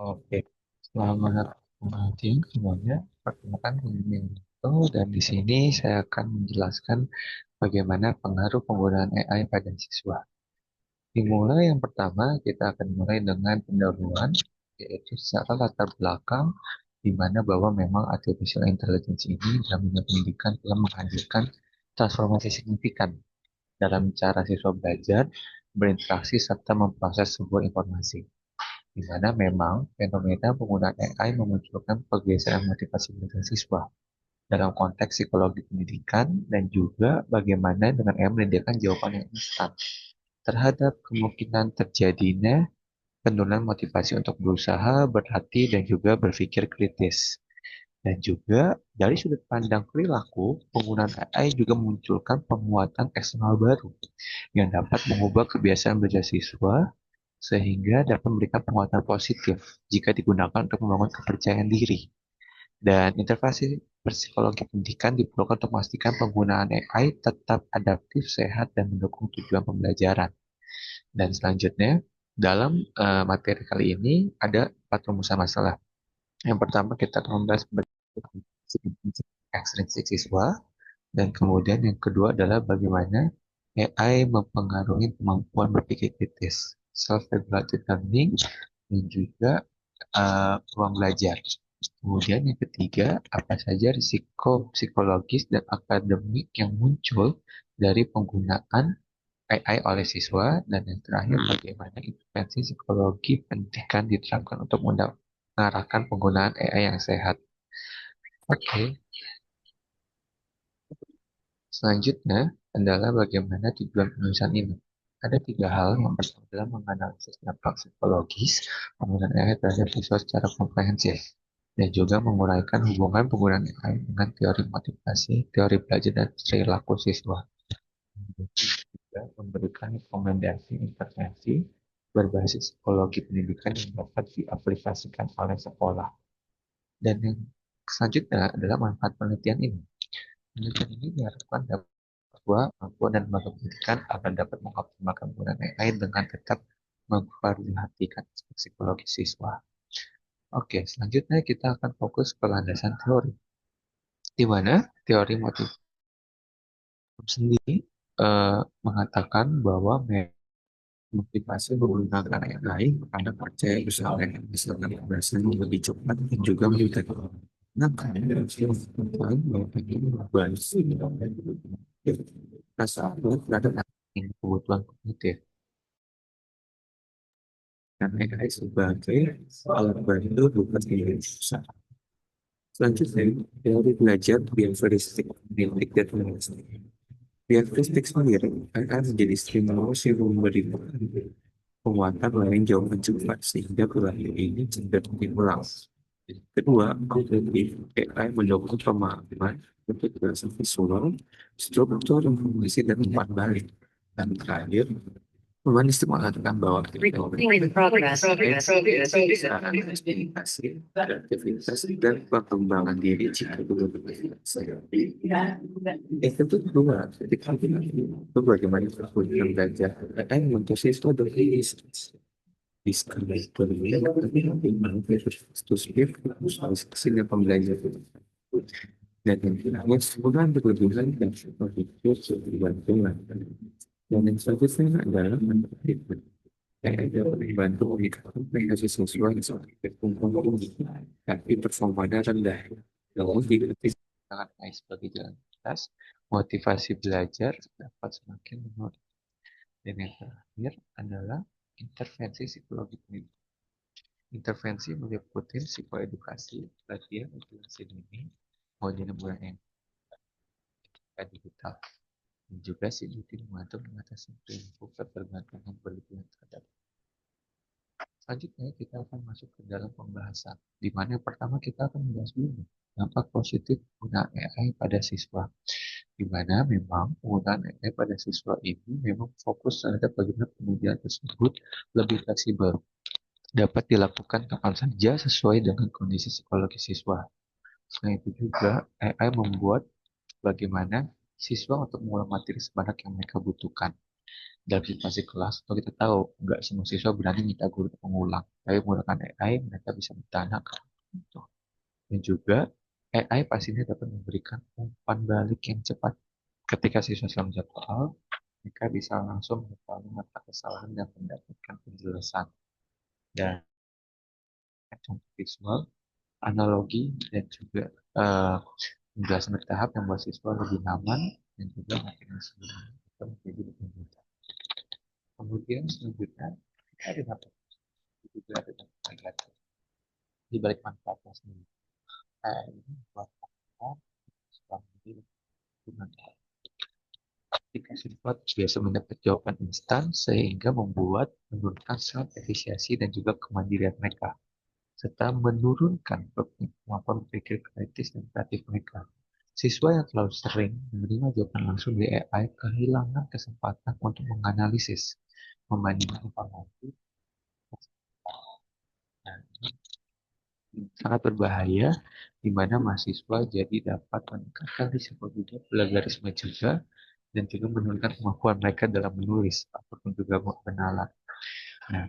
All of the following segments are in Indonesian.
Oke, selamat siang semuanya. Perkenalkan ini Mito dan di sini saya akan menjelaskan bagaimana pengaruh penggunaan AI pada siswa. Dimulai yang pertama, kita akan mulai dengan pendahuluan, yaitu secara latar belakang, di mana bahwa memang artificial intelligence ini dalam dunia pendidikan telah menghadirkan transformasi signifikan dalam cara siswa belajar, berinteraksi, serta memproses sebuah informasi di mana memang fenomena penggunaan AI memunculkan pergeseran motivasi belajar siswa dalam konteks psikologi pendidikan dan juga bagaimana dengan AI menyediakan jawaban yang instan terhadap kemungkinan terjadinya penurunan motivasi untuk berusaha, berhati, dan juga berpikir kritis. Dan juga dari sudut pandang perilaku, penggunaan AI juga memunculkan penguatan eksternal baru yang dapat mengubah kebiasaan belajar siswa sehingga dapat memberikan penguatan positif jika digunakan untuk membangun kepercayaan diri. Dan intervensi psikologi pendidikan diperlukan untuk memastikan penggunaan AI tetap adaptif, sehat, dan mendukung tujuan pembelajaran. Dan selanjutnya, dalam materi kali ini ada 4 rumusan masalah. Yang pertama kita akan membahas ekstrinsik siswa, dan kemudian yang kedua adalah bagaimana AI mempengaruhi kemampuan berpikir kritis, self-regulated learning, dan juga ruang belajar. Kemudian yang ketiga, apa saja risiko psikologis dan akademik yang muncul dari penggunaan AI oleh siswa, dan yang terakhir bagaimana intervensi psikologi pendidikan diterapkan untuk mengarahkan penggunaan AI yang sehat. Oke, selanjutnya adalah bagaimana tujuan penulisan ini. Ada 3 hal. Yang pertama adalah menganalisis dampak psikologis penggunaan AI terhadap siswa secara komprehensif dan juga menguraikan hubungan penggunaan AI dengan teori motivasi, teori belajar, dan perilaku siswa. Juga memberikan rekomendasi intervensi berbasis psikologi pendidikan yang dapat diaplikasikan oleh sekolah. Dan yang selanjutnya adalah manfaat penelitian ini. Penelitian ini diharapkan dapat bahwa kemampuan dan lembaga pendidikan akan dapat mengoptimalkan penggunaan AI dengan tetap memperhatikan aspek psikologi siswa. Oke, selanjutnya kita akan fokus ke landasan teori, di mana teori motif sendiri mengatakan bahwa motivasi menggunakan AI karena percaya usaha yang bisa berhasil lebih cepat dan juga lebih tepat. Nah, kalian harus mengatakan bahwa ini berhasil rasa terhadap kebutuhan kognitif dan AI sebagai alat bantu bukan yang susah. Selanjutnya, teori belajar behavioristik, bilik dan analitik. Behavioristik sendiri akan menjadi stimulus yang memberi penguatan lain jawaban cepat sehingga perilaku ini cenderung diulang. Kedua, kognitif AI mendukung pemahaman untuk bahasa visual, struktur informasi dan umpan balik. Dan terakhir, humanistik mengatakan bahwa kreativitas dan perkembangan diri jika belum itu tuh dua. Ketika itu bagaimana perkembangan belajar AI untuk siswa dan diskresi sehingga pembelajaran dan yang terakhir semoga berlebihan dan berpikir bergantungan dan yang selanjutnya adalah menentukan yang dapat membantu meningkatkan prestasi siswa yang seperti berkumpul tapi performanya rendah. Namun diikuti sangat baik sebagai jalan pintas, motivasi belajar dapat semakin menurun. Dan yang terakhir adalah intervensi psikologi pendidikan. Intervensi meliputi psikoedukasi, latihan interaksi dini, model yang digital, dan juga CBT membantu mengatasi perilaku ketergantungan berlebihan terhadap. Selanjutnya kita akan masuk ke dalam pembahasan, di mana yang pertama kita akan membahas dulu dampak positif penggunaan AI pada siswa, di mana memang penggunaan AI pada siswa ini memang fokus terhadap bagaimana pengujian tersebut lebih fleksibel, dapat dilakukan kapan saja sesuai dengan kondisi psikologi siswa. Selain itu juga AI membuat bagaimana siswa untuk mengulang materi sebanyak yang mereka butuhkan. Dalam situasi kelas, atau kita tahu nggak semua siswa berani minta guru untuk mengulang. Tapi menggunakan AI, mereka bisa bertanya gitu. Dan juga AI pastinya dapat memberikan umpan balik yang cepat. Ketika siswa sudah menjawab soal, mereka bisa langsung mengetahui mata kesalahan dan mendapatkan penjelasan. Dan contoh visual, analogi, dan juga eh, penjelasan bertahap yang membuat siswa lebih nyaman dan juga makin menjadi lebih mudah. Kemudian selanjutnya, kita ada juga ada negatif di balik manfaatnya sendiri. Ini buat kita sebagai guna. Jika sifat biasa mendapat jawaban instan sehingga menurunkan self efisiensi dan juga kemandirian mereka, serta menurunkan kemampuan berpikir kritis dan kreatif mereka. Siswa yang terlalu sering menerima jawaban langsung dari AI kehilangan kesempatan untuk menganalisis, membandingkan informasi, dan sangat berbahaya di mana mahasiswa jadi dapat meningkatkan risiko juga plagiarisme juga dan juga menurunkan kemampuan mereka dalam menulis ataupun juga menalar. Nah,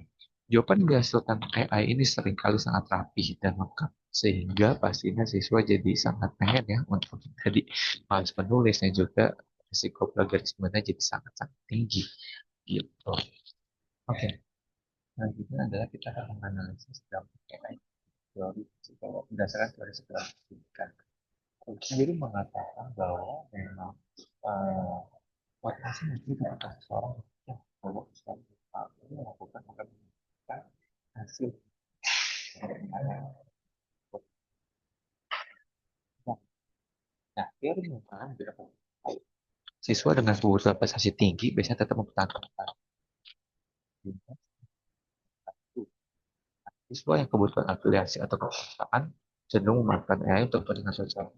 jawaban yang dihasilkan AI ini seringkali sangat rapih dan lengkap sehingga pastinya siswa jadi sangat pengen ya untuk jadi malas penulis dan juga risiko plagiarisme jadi sangat-sangat tinggi gitu. Oke, selanjutnya adalah kita akan menganalisis dampak AI teori psikolog berdasarkan teori psikologi pendidikan. Aku sendiri mengatakan bahwa memang uh, motivasi itu ketika seseorang ya, bahwa seseorang ini melakukan akan menunjukkan hasil dari nah, teori mengatakan beberapa siswa dengan kebutuhan prestasi tinggi biasanya tetap mempertahankan siswa yang kebutuhan afiliasi atau kepesertaan cenderung memanfaatkan AI untuk kepentingan sosial.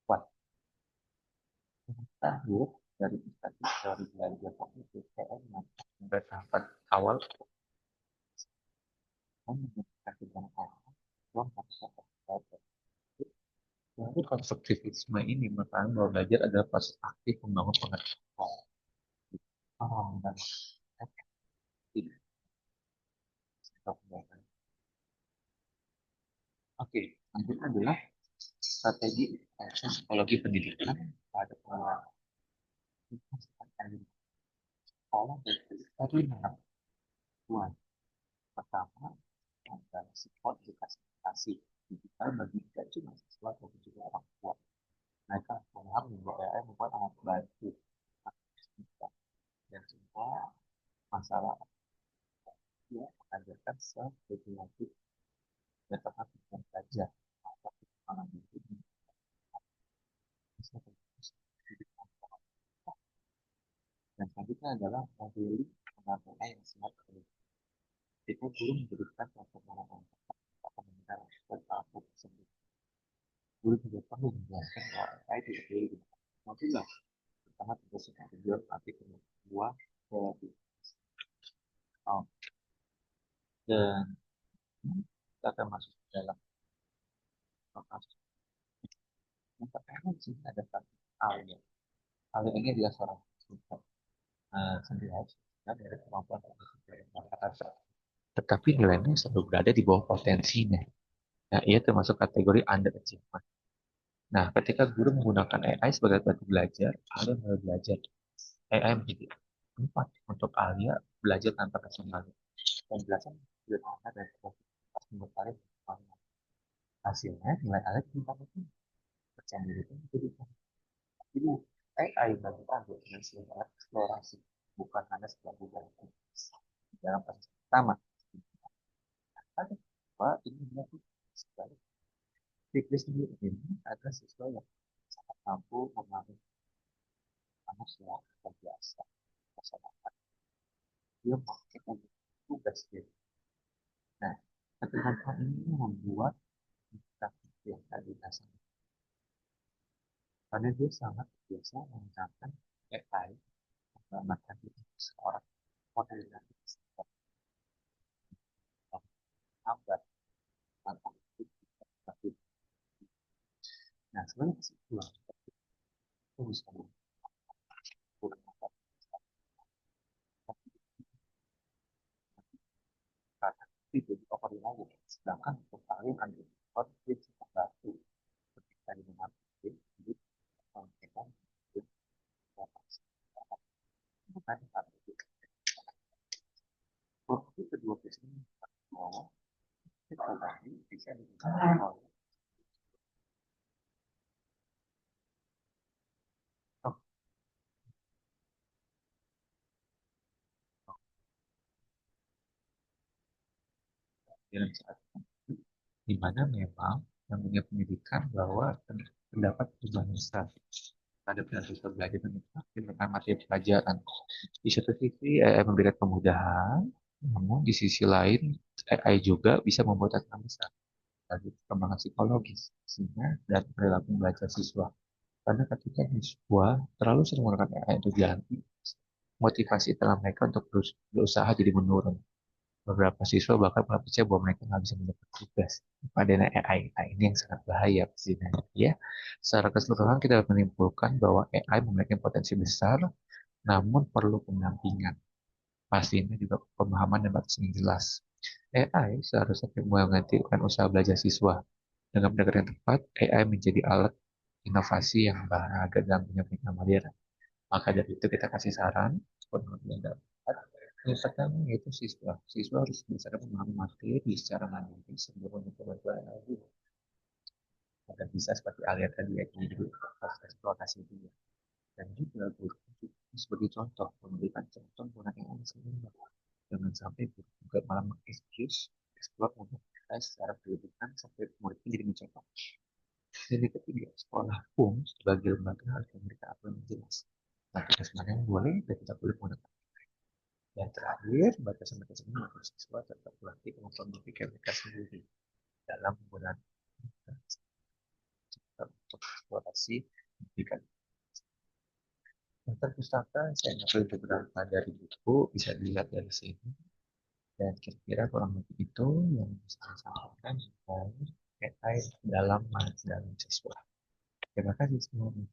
Kuat. Tahu dari statistik teori belajar kognitif AI tahapan awal menunjukkan kebanyakan ruang masuk. Jadi konstruktivisme ini merupakan bahwa belajar adalah proses aktif membangun pengetahuan. Paham dan tidak. Oke, selanjutnya adalah strategi psikologi pendidikan pada pengelolaan sekolah dan tadi menentukan pertama adalah support edukasi digital bagi tidak cuma siswa tapi juga orang tua. Mereka paham bahwa AI membuat anak bantu dan semua masalah dia mengajarkan self-regulasi dan tetap belajar atau pengalaman itu dan selanjutnya adalah modeling pengamanah yang sangat penting. Kita guru memberikan pengalaman atau mendengar tentang tersebut. Guru juga perlu menjelaskan bahwa AI tidak boleh digunakan. Maksudnya, pertama tugas yang tujuan arti kedua kreatif. Oh, dan kita akan masuk ke dalam lokasi. Yang pertama di sini ada satu Alia. Alia ini adalah seorang siswa sendiri dari kemampuan masyarakat. Tetapi nilainya selalu berada di bawah potensinya. Nah, ia termasuk kategori underachievement. Nah, ketika guru menggunakan AI sebagai batu belajar, Alia mulai belajar. AI menjadi tempat untuk Alia belajar tanpa kesenangan. Penjelasan sederhana dan pas menurut hasilnya nilai Alia tingkat itu percaya diri itu jadi jadi AI bagi Alia dengan sebuah eksplorasi bukan hanya sebagai ganti dalam proses pertama. Ada bahwa ini menjadi sekali Fikri sendiri ini adalah siswa yang sangat mampu memahami manusia yang biasa masyarakat. Dia melakukan tugas dia. Nah, keterampilan ini membuat kita yang tadi dasar karena dia sangat biasa menggunakan AI menggambarkan diri seorang model dari abad atau nah sebenarnya itu bisa karena itu dioperin lagi. Sedangkan untuk kalian ada konflik cukup batu ketika dimengerti jadi kita bukan tapi waktu kedua presiden mau kita tadi bisa digunakan oleh dalam saat di mana memang namanya pendidikan bahwa terdapat perubahan besar ada siswa belajar dengan materi pelajaran. Di satu sisi AI memberikan kemudahan, namun di sisi lain AI juga bisa membuat tantangan besar bagi perkembangan psikologis, sehingga dan perilaku belajar siswa. Karena ketika siswa terlalu sering menggunakan AI untuk dilatih, motivasi dalam mereka untuk berusaha jadi menurun. Beberapa siswa bahkan mulai percaya bahwa mereka nggak bisa mendapat tugas pada AI. Nah, ini yang sangat bahaya sebenarnya. Ya, secara keseluruhan kita dapat menyimpulkan bahwa AI memiliki potensi besar, namun perlu pendampingan. Pastinya juga pemahaman dan batas yang jelas. AI seharusnya menggantikan usaha belajar siswa. Dengan pendekatan yang tepat, AI menjadi alat inovasi yang berharga dalam penyampaian modern. Maka dari itu kita kasih saran, penelitian dapat. Yang pertama yaitu siswa. Siswa harus bisa memahami materi secara mandiri sebelum mencoba lagi. Agar bisa seperti aliran tadi ya, jadi proses eksplorasi dia. Dan juga guru sebagai contoh, memberikan contoh menggunakan yang sendiri. Jangan sampai guru juga malah mengexcuse, explore untuk kita secara berlebihan sampai muridnya jadi mencontoh. Jadi ketiga, sekolah pun sebagai lembaga harus memberikan aturan yang jelas. Nah, tugas mana yang boleh dan tidak boleh menggunakan. Yang terakhir, batasan-batasan ini untuk siswa tetap berarti kemampuan berpikir mereka sendiri dalam menggunakan untuk eksplorasi pendidikan. Daftar pustaka saya ngambil beberapa dari buku, bisa dilihat dari sini. Dan kira-kira kurang lebih itu yang bisa saya sampaikan terkait dalam dalam siswa. Terima kasih semuanya.